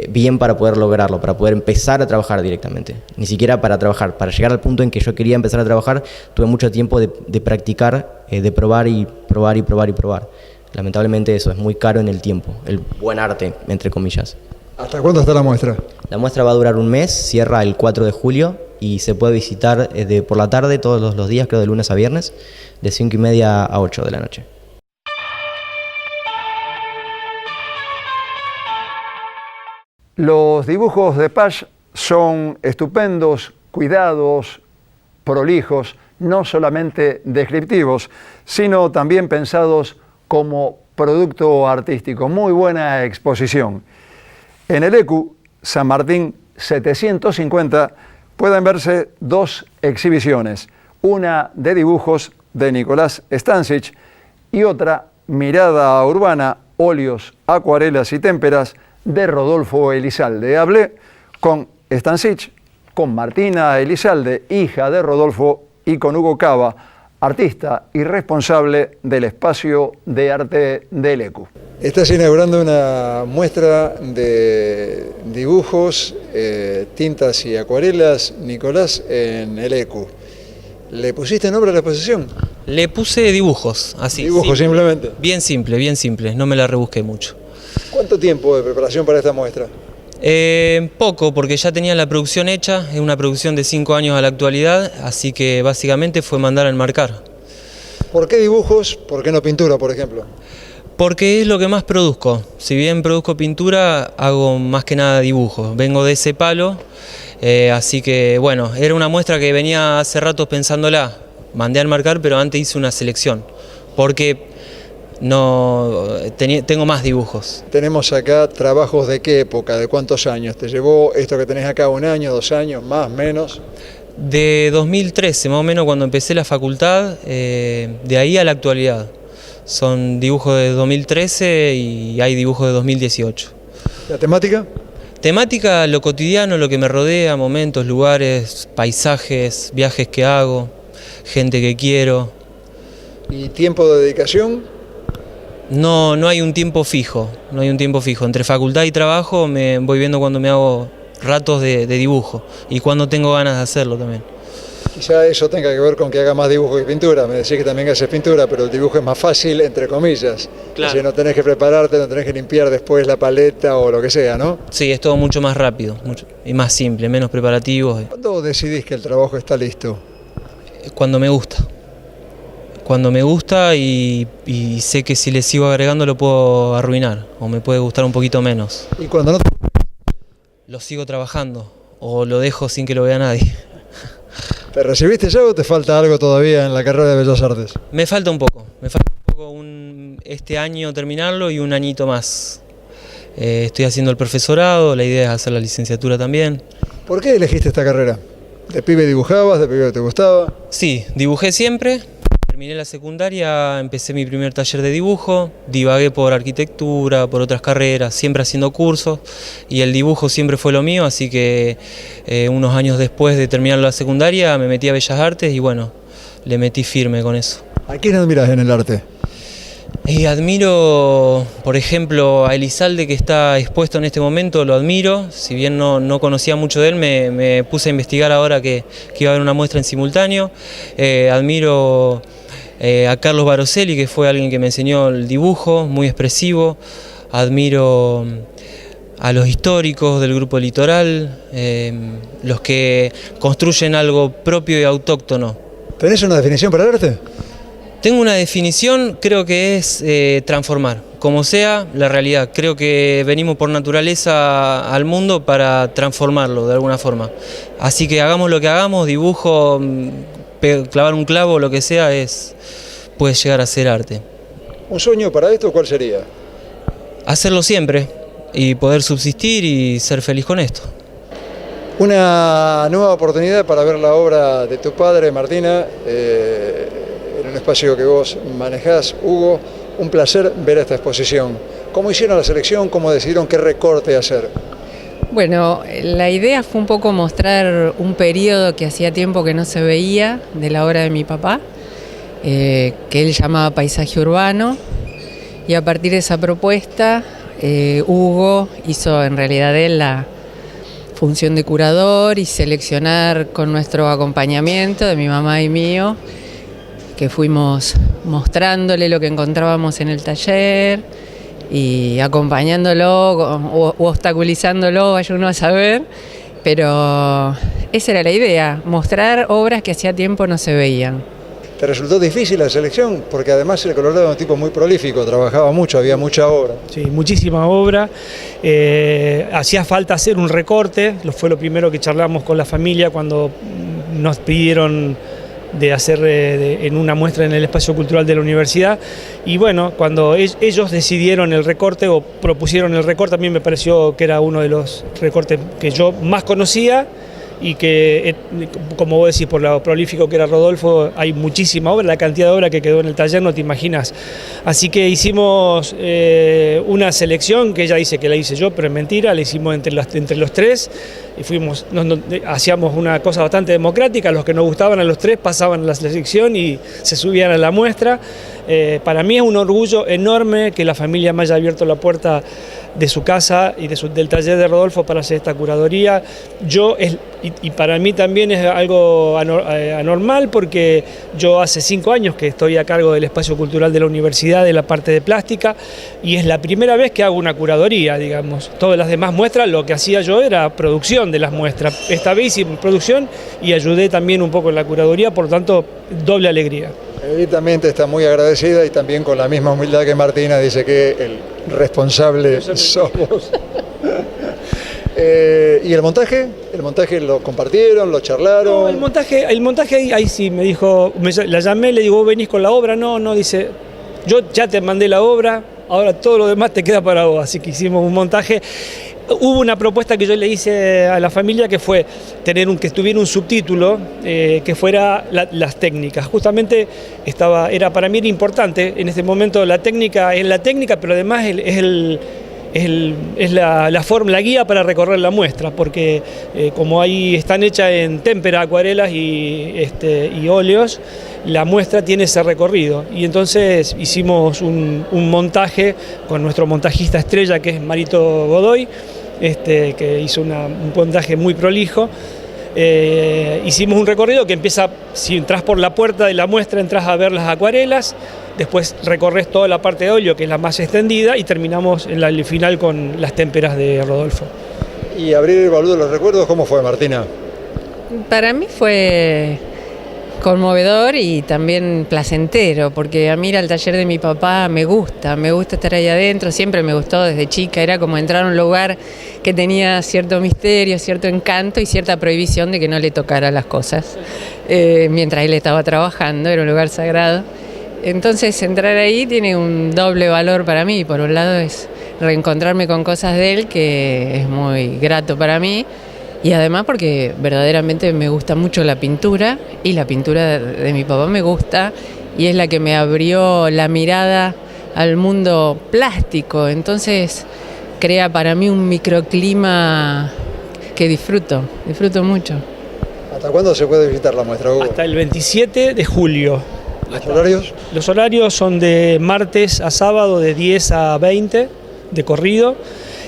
bien para poder lograrlo, para poder empezar a trabajar directamente. Ni siquiera para trabajar, para llegar al punto en que yo quería empezar a trabajar, tuve mucho tiempo de practicar, de probar y probar y probar y probar. Lamentablemente eso es muy caro en el tiempo, el buen arte, entre comillas. ¿Hasta cuándo está la muestra? La muestra va a durar un mes, cierra el 4 de julio y se puede visitar por la tarde todos los días, creo de lunes a viernes, de 5:30 a 8 de la noche. Los dibujos de Pash son estupendos, cuidados, prolijos, no solamente descriptivos, sino también pensados como producto artístico. Muy buena exposición. En el ECU San Martín 750 pueden verse dos exhibiciones, una de dibujos de Nicolás Stancic y otra, mirada urbana, óleos, acuarelas y témperas, de Rodolfo Elizalde. Hablé con Stancic, con Martina Elizalde, hija de Rodolfo, y con Hugo Cava, artista y responsable del espacio de arte del ECU. Estás inaugurando una muestra de dibujos, tintas y acuarelas, Nicolás, en el ECU. ¿Le pusiste nombre a la exposición? Le puse dibujos, así. ¿Dibujos simplemente? Bien simple, no me la rebusqué mucho. ¿Cuánto tiempo de preparación para esta muestra? Poco, porque ya tenía la producción hecha, es una producción de 5 años a la actualidad, así que básicamente fue mandar a enmarcar. ¿Por qué dibujos? ¿Por qué no pintura, por ejemplo? Porque es lo que más produzco. Si bien produzco pintura, hago más que nada dibujos. Vengo de ese palo, así que bueno, era una muestra que venía hace rato pensándola. Mandé a enmarcar, pero antes hice una selección, porque tengo más dibujos. Tenemos acá trabajos de qué época, de cuántos años. ¿Te llevó esto que tenés acá 1 año, 2 años, más, menos? De 2013, más o menos, cuando empecé la facultad, de ahí a la actualidad. Son dibujos de 2013 y hay dibujos de 2018. ¿La temática? Temática, lo cotidiano, lo que me rodea, momentos, lugares, paisajes, viajes que hago, gente que quiero. ¿Y tiempo de dedicación? No hay un tiempo fijo, Entre facultad y trabajo me voy viendo cuando me hago ratos de dibujo y cuando tengo ganas de hacerlo también. Quizá eso tenga que ver con que haga más dibujo que pintura. Me decís que también haces pintura, pero el dibujo es más fácil, entre comillas. Claro. Así no tenés que prepararte, no tenés que limpiar después la paleta o lo que sea, ¿no? Sí, es todo mucho más rápido y más simple, menos preparativos. ¿Cuándo decidís que el trabajo está listo? Cuando me gusta. Cuando me gusta y sé que si le sigo agregando lo puedo arruinar o me puede gustar un poquito menos. ¿Y cuando no? Lo sigo trabajando o lo dejo sin que lo vea nadie. ¿Te recibiste ya o te falta algo todavía en la carrera de Bellas Artes? Me falta un poco este año terminarlo y un añito más. Estoy haciendo el profesorado, la idea es hacer la licenciatura también. ¿Por qué elegiste esta carrera? ¿De pibe dibujabas? ¿De pibe te gustaba? Sí, dibujé siempre. Terminé la secundaria, empecé mi primer taller de dibujo, divagué por arquitectura, por otras carreras, siempre haciendo cursos y el dibujo siempre fue lo mío, así que unos años después de terminar la secundaria me metí a Bellas Artes y bueno, le metí firme con eso. ¿A quién admirás en el arte? Admiro, por ejemplo, a Elizalde, que está expuesto en este momento, lo admiro. Si bien no conocía mucho de él, me puse a investigar ahora que iba a haber una muestra en simultáneo. Admiro a Carlos Baroselli, que fue alguien que me enseñó el dibujo, muy expresivo. Admiro a los históricos del Grupo Litoral, los que construyen algo propio y autóctono. ¿Tenés una definición para el arte? Tengo una definición, creo que es transformar, como sea la realidad. Creo que venimos por naturaleza al mundo para transformarlo de alguna forma. Así que hagamos lo que hagamos, dibujo, clavar un clavo, lo que sea, puede llegar a ser arte. ¿Un sueño para esto cuál sería? Hacerlo siempre y poder subsistir y ser feliz con esto. Una nueva oportunidad para ver la obra de tu padre, Martina, en un espacio que vos manejás. Hugo, un placer ver esta exposición. ¿Cómo hicieron la selección? ¿Cómo decidieron qué recorte hacer? Bueno, la idea fue un poco mostrar un periodo que hacía tiempo que no se veía de la obra de mi papá, que él llamaba paisaje urbano, y a partir de esa propuesta Hugo hizo en realidad él la función de curador y seleccionar con nuestro acompañamiento de mi mamá y mío, que fuimos mostrándole lo que encontrábamos en el taller y acompañándolo o obstaculizándolo, vaya uno a saber, pero esa era la idea, mostrar obras que hacía tiempo no se veían. ¿Te resultó difícil la selección? Porque además el Colorado era un tipo muy prolífico, trabajaba mucho, había mucha obra. Sí, muchísima obra. Hacía falta hacer un recorte, fue lo primero que charlamos con la familia cuando nos pidieron de hacer en una muestra en el espacio cultural de la universidad. Y bueno, cuando ellos decidieron el recorte o propusieron el recorte, a mí me pareció que era uno de los recortes que yo más conocía, y que, como vos decís, por lo prolífico que era Rodolfo, hay muchísima obra, la cantidad de obra que quedó en el taller no te imaginas. Así que hicimos una selección, que ella dice que la hice yo, pero es mentira, la hicimos entre los tres, y hacíamos una cosa bastante democrática, los que nos gustaban a los tres pasaban a la selección y se subían a la muestra. Para mí es un orgullo enorme que la familia me haya abierto la puerta de su casa y del taller de Rodolfo para hacer esta curaduría. Y para mí también es algo anormal, porque yo hace 5 años que estoy a cargo del espacio cultural de la universidad, de la parte de plástica, y es la primera vez que hago una curaduría, digamos. Todas las demás muestras, lo que hacía yo era producción de las muestras. Esta vez hice producción y ayudé también un poco en la curaduría, por lo tanto, doble alegría. Evidentemente está muy agradecida y también con la misma humildad que Martina dice que el responsable somos. ¿Y el montaje? ¿El montaje lo compartieron, lo charlaron? No, el montaje ahí sí me dijo, la llamé, le digo, ¿vos venís con la obra? No, dice, yo ya te mandé la obra, ahora todo lo demás te queda para vos. Así que hicimos un montaje. Hubo una propuesta que yo le hice a la familia, que fue que tuviera un subtítulo que fuera las técnicas. Justamente era para mí era importante en este momento la técnica, pero además es la guía para recorrer la muestra, porque como ahí están hechas en témpera, acuarelas y óleos, la muestra tiene ese recorrido. Y entonces hicimos un montaje con nuestro montajista estrella, que es Marito Godoy, que hizo un montaje muy prolijo. Hicimos un recorrido que empieza, si entras por la puerta de la muestra, entras a ver las acuarelas, después recorres toda la parte de óleo, que es la más extendida, y terminamos en el final con las témperas de Rodolfo. ¿Y abrir el baúl de los recuerdos cómo fue, Martina? Para mí fue conmovedor y también placentero, porque a mí ir al taller de mi papá me gusta estar ahí adentro, siempre me gustó desde chica, era como entrar a un lugar que tenía cierto misterio, cierto encanto y cierta prohibición de que no le tocara las cosas, mientras él estaba trabajando, era un lugar sagrado. Entonces entrar ahí tiene un doble valor para mí. Por un lado es reencontrarme con cosas de él, que es muy grato para mí, y además porque verdaderamente me gusta mucho la pintura, y la pintura de mi papá me gusta, y es la que me abrió la mirada al mundo plástico. Entonces crea para mí un microclima que disfruto mucho. ¿Hasta cuándo se puede visitar la muestra, Hugo? Hasta el 27 de julio. ¿Los horarios? Los horarios son de martes a sábado, de 10 a 20 de corrido.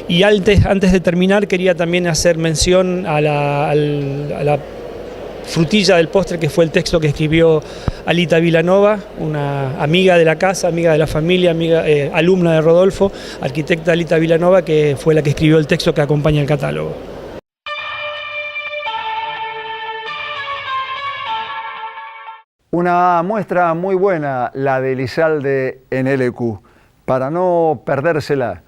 Y antes de terminar quería también hacer mención a la frutilla del postre, que fue el texto que escribió Alita Vilanova, una amiga de la casa, amiga de la familia, alumna de Rodolfo, arquitecta Alita Vilanova, que fue la que escribió el texto que acompaña el catálogo. Una muestra muy buena, la de Elizalde en LQ, para no perdérsela.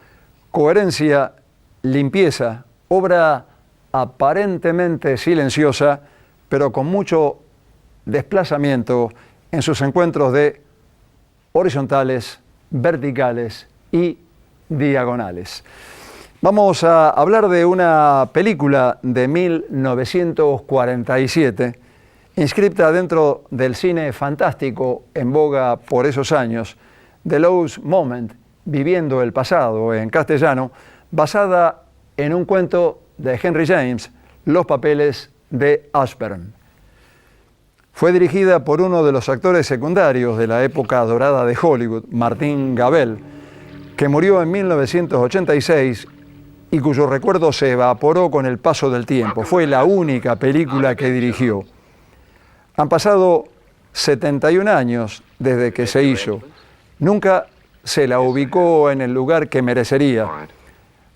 Coherencia, limpieza, obra aparentemente silenciosa, pero con mucho desplazamiento en sus encuentros de horizontales, verticales y diagonales. Vamos a hablar de una película de 1947, inscripta dentro del cine fantástico en boga por esos años, The Lost Moment, Viviendo el pasado en castellano, basada en un cuento de Henry James, Los papeles de Ashburn. Fue dirigida por uno de los actores secundarios de la época dorada de Hollywood, Martin Gabel, que murió en 1986 y cuyo recuerdo se evaporó con el paso del tiempo. Fue la única película que dirigió. Han pasado 71 años desde que se hizo. Nunca se la ubicó en el lugar que merecería,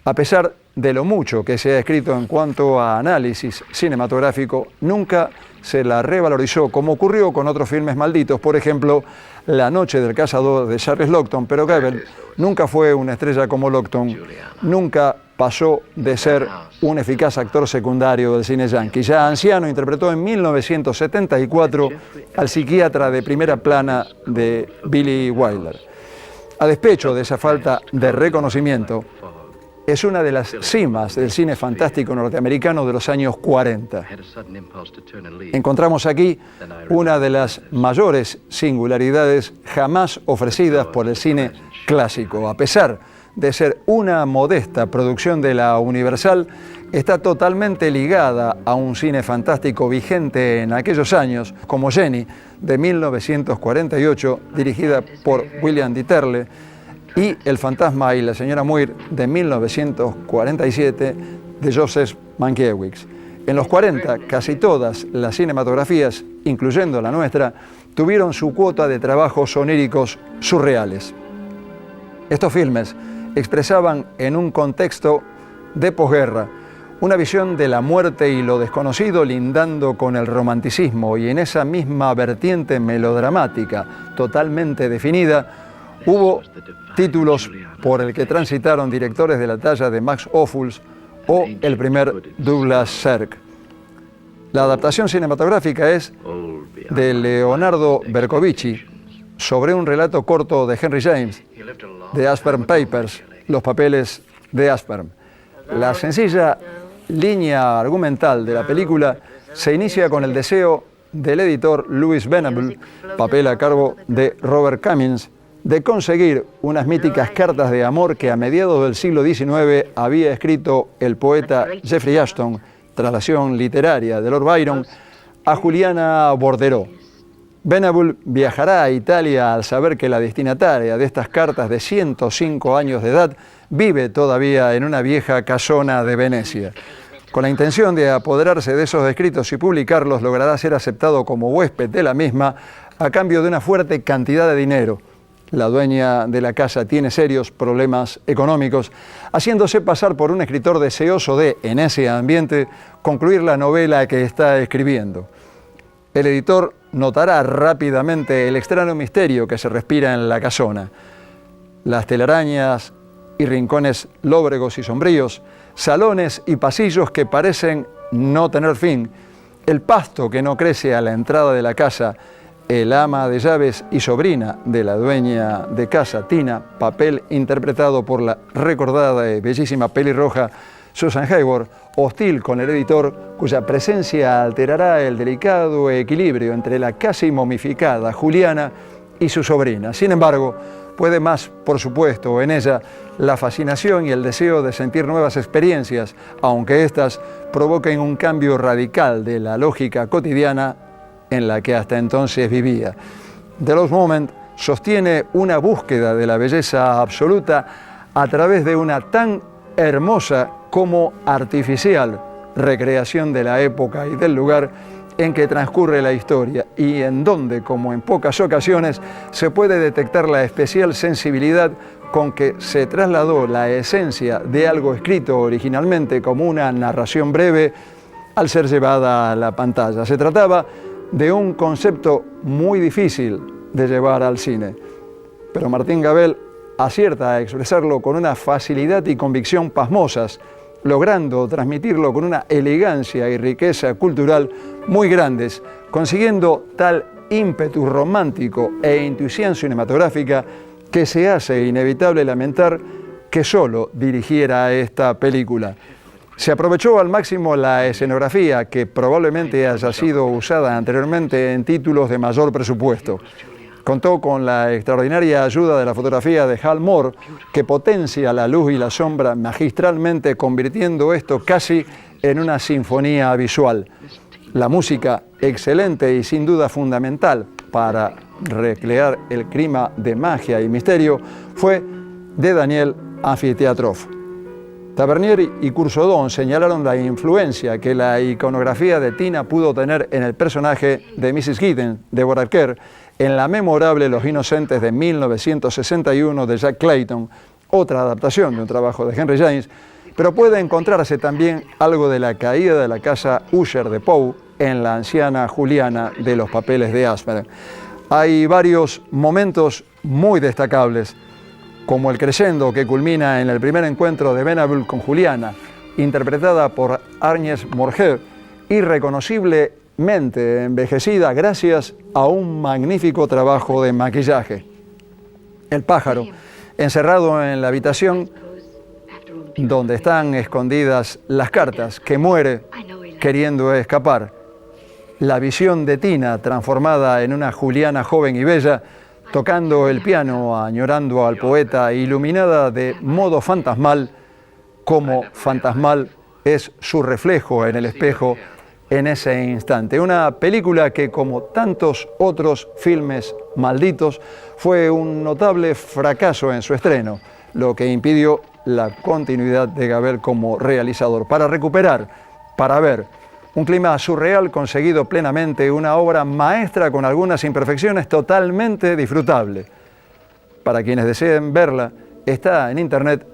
a pesar de lo mucho que se ha escrito en cuanto a análisis cinematográfico. Nunca se la revalorizó, como ocurrió con otros filmes malditos, por ejemplo, La noche del cazador de Charles Laughton, pero Gabel nunca fue una estrella como Laughton, nunca pasó de ser un eficaz actor secundario del cine yankee. Ya anciano, interpretó en 1974 al psiquiatra de primera plana de Billy Wilder. A despecho de esa falta de reconocimiento, es una de las cimas del cine fantástico norteamericano de los años 40. Encontramos aquí una de las mayores singularidades jamás ofrecidas por el cine clásico. A pesar de ser una modesta producción de la Universal, está totalmente ligada a un cine fantástico vigente en aquellos años, como Jenny, de 1948, dirigida por William Dieterle, y El fantasma y la señora Muir, de 1947, de Joseph Mankiewicz. En los 40, casi todas las cinematografías, incluyendo la nuestra, tuvieron su cuota de trabajos oníricos surreales. Estos filmes expresaban en un contexto de posguerra una visión de la muerte y lo desconocido lindando con el romanticismo, y en esa misma vertiente melodramática totalmente definida hubo títulos por el que transitaron directores de la talla de Max Ophuls o el primer Douglas Sirk. La adaptación cinematográfica es de Leonardo Bercovici sobre un relato corto de Henry James, The Ashburn Papers, Los papeles de Ashburn. La sencilla línea argumental de la película se inicia con el deseo del editor Louis Venable, papel a cargo de Robert Cummings, de conseguir unas míticas cartas de amor que a mediados del siglo XIX había escrito el poeta Jeffrey Ashton, traslación literaria de Lord Byron, a Juliana Bordereau. Venable viajará a Italia al saber que la destinataria de estas cartas, de 105 años de edad, vive todavía en una vieja casona de Venecia. Con la intención de apoderarse de esos escritos y publicarlos, logrará ser aceptado como huésped de la misma a cambio de una fuerte cantidad de dinero. La dueña de la casa tiene serios problemas económicos, haciéndose pasar por un escritor deseoso de, en ese ambiente, concluir la novela que está escribiendo. El editor notará rápidamente el extraño misterio que se respira en la casona. Las telarañas y rincones lóbregos y sombríos, salones y pasillos que parecen no tener fin, el pasto que no crece a la entrada de la casa, el ama de llaves y sobrina de la dueña de casa, Tina, papel interpretado por la recordada y bellísima pelirroja Susan Hayward, hostil con el editor, cuya presencia alterará el delicado equilibrio entre la casi momificada Juliana y su sobrina. Sin embargo, puede más, por supuesto, en ella la fascinación y el deseo de sentir nuevas experiencias, aunque éstas provoquen un cambio radical de la lógica cotidiana en la que hasta entonces vivía. The Lost Moment sostiene una búsqueda de la belleza absoluta a través de una tan hermosa como artificial recreación de la época y del lugar, en que transcurre la historia y en donde, como en pocas ocasiones, se puede detectar la especial sensibilidad con que se trasladó la esencia de algo escrito originalmente como una narración breve al ser llevada a la pantalla. Se trataba de un concepto muy difícil de llevar al cine, pero Martín Gabel acierta a expresarlo con una facilidad y convicción pasmosas, logrando transmitirlo con una elegancia y riqueza cultural muy grandes, consiguiendo tal ímpetu romántico e intuición cinematográfica que se hace inevitable lamentar que solo dirigiera esta película. Se aprovechó al máximo la escenografía, que probablemente haya sido usada anteriormente en títulos de mayor presupuesto. Contó con la extraordinaria ayuda de la fotografía de Hal Moore, que potencia la luz y la sombra magistralmente, convirtiendo esto casi en una sinfonía visual. La música, excelente y sin duda fundamental para recrear el clima de magia y misterio, fue de Daniel Amfiteatrov. Tavernier y Curzodón señalaron la influencia que la iconografía de Tina pudo tener en el personaje de Mrs. Giddens, Deborah Kerr, en la memorable Los Inocentes de 1961 de Jack Clayton, otra adaptación de un trabajo de Henry James, pero puede encontrarse también algo de la caída de la casa Usher de Poe en La anciana Juliana de Los papeles de Asper. Hay varios momentos muy destacables, como el crescendo que culmina en el primer encuentro de Venable con Juliana, interpretada por Agnès Morget, irreconociblemente envejecida gracias a un magnífico trabajo de maquillaje. El pájaro, encerrado en la habitación donde están escondidas las cartas, que muere queriendo escapar. La visión de Tina, transformada en una Juliana joven y bella, tocando el piano, añorando al poeta, iluminada de modo fantasmal, como fantasmal es su reflejo en el espejo en ese instante. Una película que, como tantos otros filmes malditos, fue un notable fracaso en su estreno, lo que impidió la continuidad de Gabel como realizador. Para recuperar, para ver un clima surreal conseguido plenamente, una obra maestra con algunas imperfecciones totalmente disfrutable. Para quienes deseen verla, está en internet,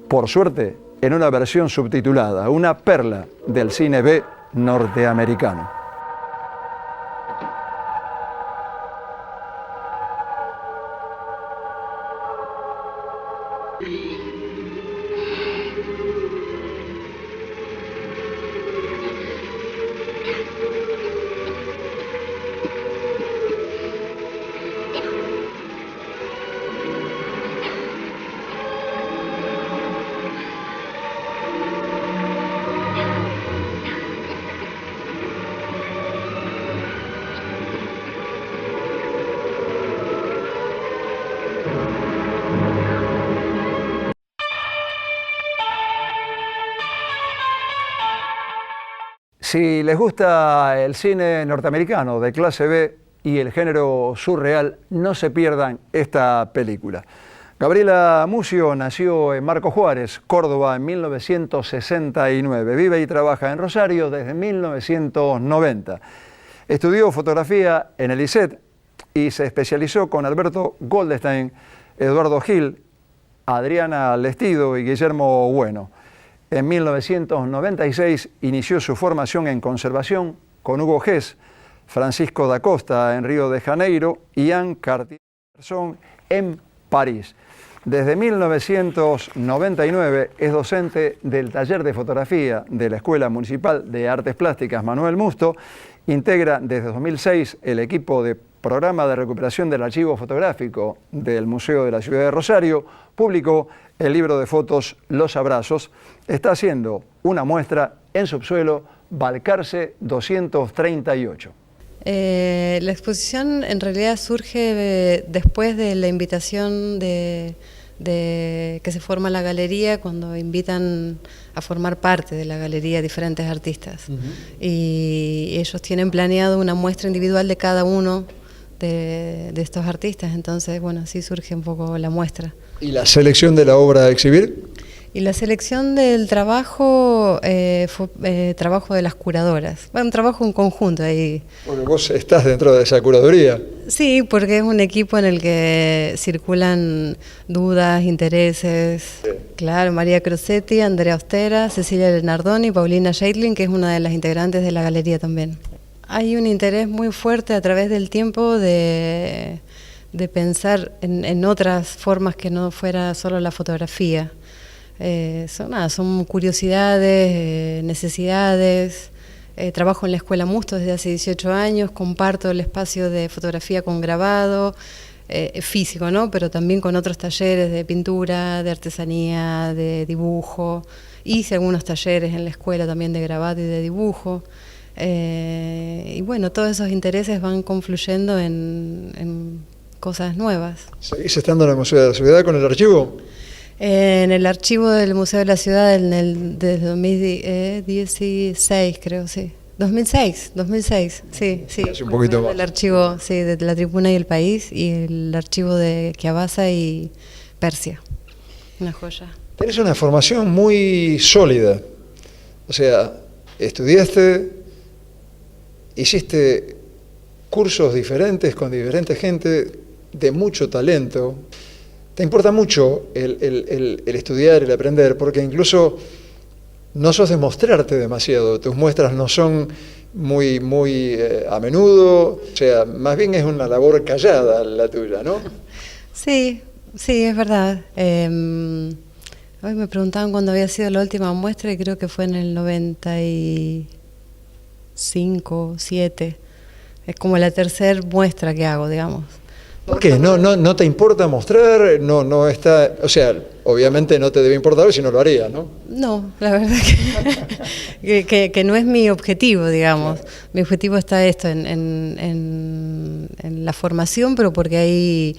por suerte, en una versión subtitulada, una perla del cine B norteamericano. Si les gusta el cine norteamericano de clase B y el género surreal, no se pierdan esta película. Gabriela Mucio nació en Marcos Juárez, Córdoba, en 1969. Vive y trabaja en Rosario desde 1990. Estudió fotografía en el ISET y se especializó con Alberto Goldstein, Eduardo Gil, Adriana Lestido y Guillermo Bueno. En 1996 inició su formación en conservación con Hugo Gess, Francisco da Costa en Río de Janeiro y Anne Cartier-Bresson en París. Desde 1999 es docente del taller de fotografía de la Escuela Municipal de Artes Plásticas Manuel Musto, integra desde 2006 el equipo de programa de recuperación del archivo fotográfico del Museo de la Ciudad de Rosario, publicó el libro de fotos Los Abrazos, está haciendo una muestra en Subsuelo Balcarce 238. La exposición en realidad surge después de la invitación de que se forma la galería, cuando invitan a formar parte de la galería diferentes artistas. Y ellos tienen planeado una muestra individual de cada uno de estos artistas, entonces bueno, así surge un poco la muestra. ¿Y la selección de la obra a exhibir? Y la selección del trabajo fue trabajo de las curadoras. Bueno, un trabajo en conjunto ahí. Porque vos estás dentro de esa curaduría. Sí, porque es un equipo en el que circulan dudas, intereses. Sí. Claro, María Crosetti, Andrea Ostera, Cecilia Lenardoni y Paulina Scheitlin, que es una de las integrantes de la galería también. Hay un interés muy fuerte a través del tiempo de pensar en otras formas que no fuera solo la fotografía. Son curiosidades, necesidades. Trabajo en la Escuela Musto desde hace 18 años, comparto el espacio de fotografía con grabado, físico, ¿no? Pero también con otros talleres de pintura, de artesanía, de dibujo. Hice algunos talleres en la escuela también de grabado y de dibujo. Y bueno, todos esos intereses van confluyendo en cosas nuevas. ¿Seguís estando en el Museo de la Ciudad con el archivo? En el archivo del Museo de la Ciudad desde 2016, creo, sí. 2006, sí. Hace un poquito más. El archivo, sí, de La Tribuna y El País, y el archivo de Chiavasa y Persia. Una joya. Tenés una formación muy sólida. O sea, estudiaste, hiciste cursos diferentes con diferente gente de mucho talento. Te importa mucho el estudiar, el aprender, porque incluso no sos de mostrarte demasiado. Tus muestras no son muy a menudo. O sea, más bien es una labor callada la tuya, ¿no? Sí, es verdad. Hoy me preguntaban cuándo había sido la última muestra y creo que fue en el 95, 7. Es como la tercera muestra que hago, digamos. ¿Por qué? ¿No te importa mostrar? No está, o sea, obviamente no te debe importar, si no lo haría, ¿no? No, la verdad que no es mi objetivo, digamos. Claro. Mi objetivo está en la formación, pero porque hay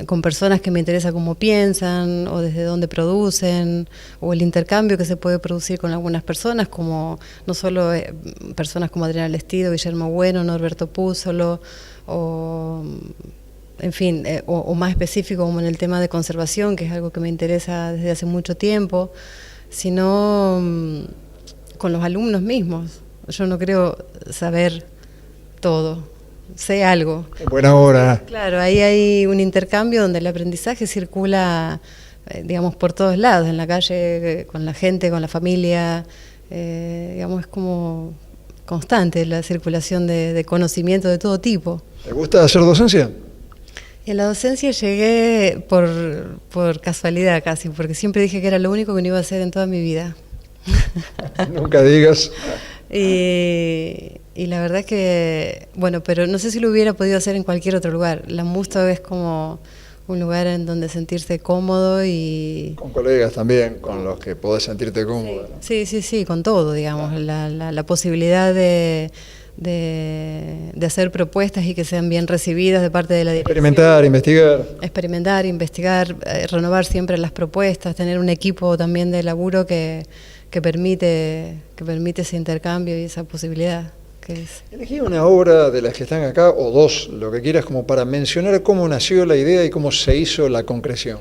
con personas que me interesa cómo piensan, o desde dónde producen, o el intercambio que se puede producir con algunas personas, como no solo personas como Adriana Lestido, Guillermo Bueno, Norberto Púzolo, o en fin, o más específico como en el tema de conservación, que es algo que me interesa desde hace mucho tiempo, sino con los alumnos mismos. Yo no creo saber todo, sé algo. Buena hora. Claro, ahí hay un intercambio donde el aprendizaje circula, digamos, por todos lados, en la calle, con la gente, con la familia, digamos, es como constante la circulación de conocimiento de todo tipo. ¿Te gusta hacer docencia? Y a la docencia llegué por casualidad casi, porque siempre dije que era lo único que no iba a hacer en toda mi vida. Nunca digas. Y la verdad es que, bueno, pero no sé si lo hubiera podido hacer en cualquier otro lugar. La Musto es como un lugar en donde sentirse cómodo y... Con colegas también, con los que podés sentirte cómodo. Sí, con todo, digamos, la posibilidad de hacer propuestas y que sean bien recibidas de parte de la dirección. Experimentar, investigar, renovar siempre las propuestas, tener un equipo también de laburo que permite ese intercambio y esa posibilidad. Elegí una obra de las que están acá, o dos, lo que quieras, como para mencionar cómo nació la idea y cómo se hizo la concreción.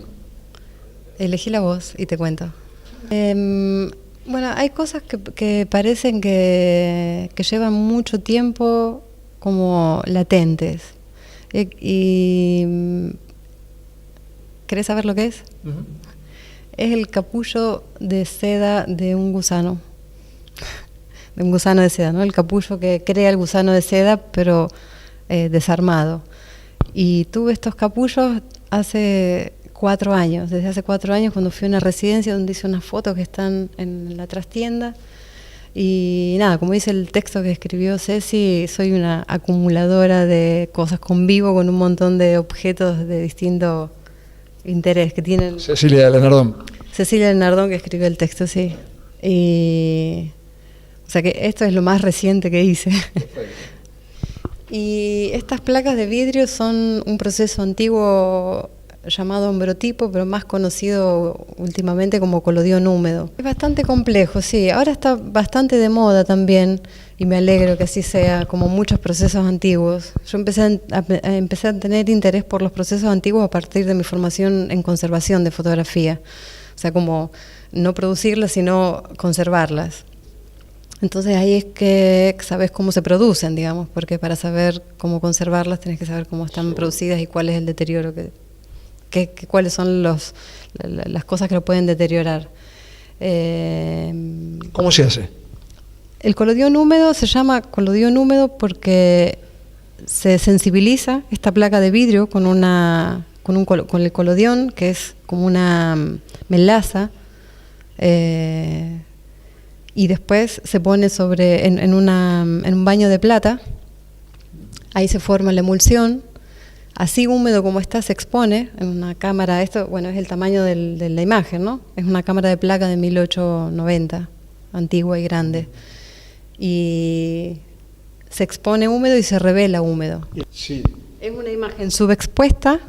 Elegí la voz y te cuento. Bueno, hay cosas que parecen que llevan mucho tiempo como latentes. ¿Querés saber lo que es? Uh-huh. Es el capullo de seda de un gusano. De un gusano de seda, ¿no? El capullo que crea el gusano de seda, pero desarmado. Y tuve estos capullos hace 4 años, desde hace 4 años, cuando fui a una residencia donde hice unas fotos que están en la trastienda. Y nada, como dice el texto que escribió Ceci, soy una acumuladora de cosas, convivo con un montón de objetos de distinto interés que tienen. Cecilia Lenardón, que escribió el texto, sí. O sea que esto es lo más reciente que hice. Y estas placas de vidrio son un proceso antiguo llamado hombrotipo, pero más conocido últimamente como colodión húmedo. Es bastante complejo, sí. Ahora está bastante de moda también, y me alegro que así sea, como muchos procesos antiguos. Yo empecé a tener interés por los procesos antiguos a partir de mi formación en conservación de fotografía. O sea, como no producirlas, sino conservarlas. Entonces ahí es que sabes cómo se producen, digamos, porque para saber cómo conservarlas tenés que saber cómo están producidas y cuál es el deterioro, cuáles son las cosas que lo pueden deteriorar. ¿Cómo se hace? El colodión húmedo se llama colodión húmedo porque se sensibiliza esta placa de vidrio con el colodión, que es como una melaza, y después se pone en un baño de plata. Ahí se forma la emulsión. Así húmedo como está, se expone en una cámara. Esto, bueno, es el tamaño de la imagen, ¿no? Es una cámara de placa de 1890, antigua y grande. Y se expone húmedo y se revela húmedo. Sí. Es una imagen subexpuesta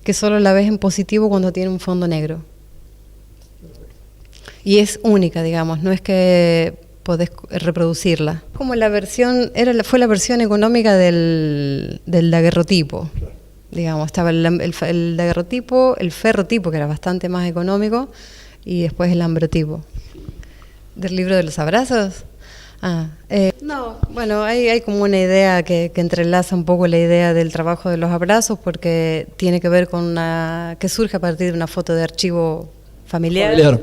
que solo la ves en positivo cuando tiene un fondo negro. Y es única, digamos, no es que podés reproducirla. Como fue la versión económica del daguerrotipo, digamos, estaba el daguerrotipo, el ferrotipo, que era bastante más económico, y después el ambrotipo. ¿Del libro de los abrazos? No, bueno, hay como una idea que entrelaza un poco la idea del trabajo de los abrazos, porque tiene que ver con que surge a partir de una foto de archivo familiar.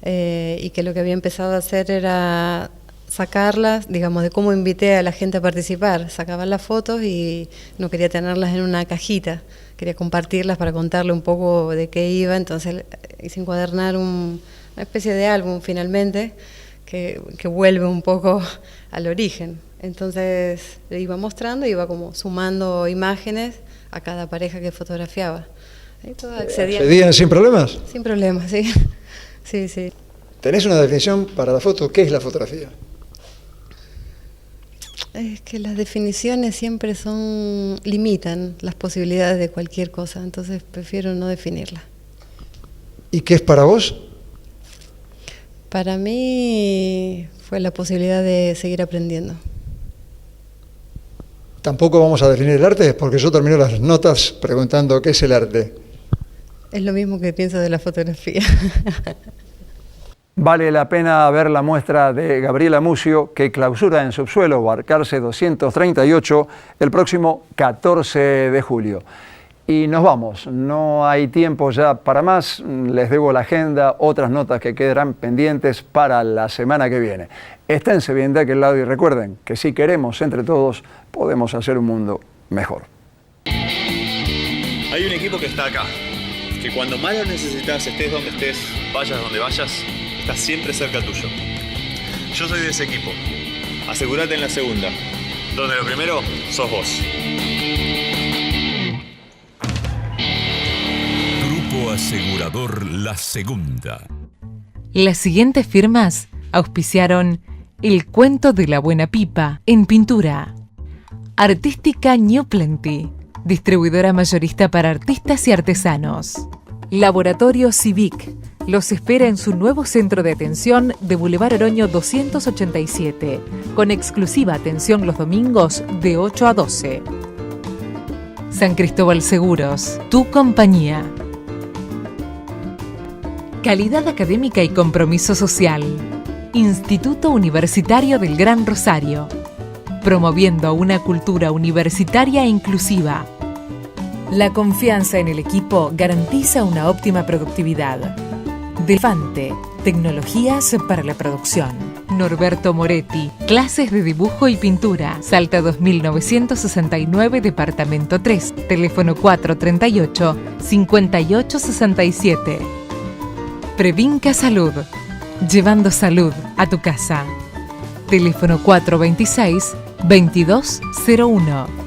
Y que lo que había empezado a hacer era sacarlas, digamos, de cómo invité a la gente a participar. Sacaba las fotos y no quería tenerlas en una cajita, quería compartirlas para contarle un poco de qué iba. Entonces hice encuadernar una especie de álbum finalmente que vuelve un poco al origen. Entonces le iba mostrando, iba como sumando imágenes a cada pareja que fotografiaba. Ahí todos ¿Accedían sin problemas? Sin problemas, sí. Sí, sí. ¿Tenés una definición para la foto? ¿Qué es la fotografía? Es que las definiciones siempre limitan las posibilidades de cualquier cosa, entonces prefiero no definirla. ¿Y qué es para vos? Para mí fue la posibilidad de seguir aprendiendo. Tampoco vamos a definir el arte, porque yo termino las notas preguntando qué es el arte. Es lo mismo que pienso de la fotografía. Vale la pena ver la muestra de Gabriela Mucio, que clausura en Subsuelo Balcarce 238 el próximo 14 de julio. Y nos vamos, no hay tiempo ya para más, les debo la agenda, otras notas que quedarán pendientes para la semana que viene. Esténse bien de aquel lado y recuerden que si queremos entre todos, podemos hacer un mundo mejor. Hay un equipo que está acá, que cuando más lo necesitas, estés donde estés, vayas donde vayas, está siempre cerca tuyo. Yo soy de ese equipo. Asegúrate en la segunda, donde lo primero sos vos. Grupo Asegurador La Segunda. Las siguientes firmas auspiciaron El Cuento de la Buena Pipa en pintura. Artística New Plenty, distribuidora mayorista para artistas y artesanos. Laboratorio Civic los espera en su nuevo centro de atención de Boulevard Oroño 287, con exclusiva atención los domingos de 8 a 12. San Cristóbal Seguros, tu compañía. Calidad académica y compromiso social. Instituto Universitario del Gran Rosario, promoviendo una cultura universitaria e inclusiva. La confianza en el equipo garantiza una óptima productividad. Defante, tecnologías para la producción. Norberto Moretti, clases de dibujo y pintura. Salta 2969, departamento 3, teléfono 438-5867. Previnca Salud, llevando salud a tu casa. Teléfono 426-2201.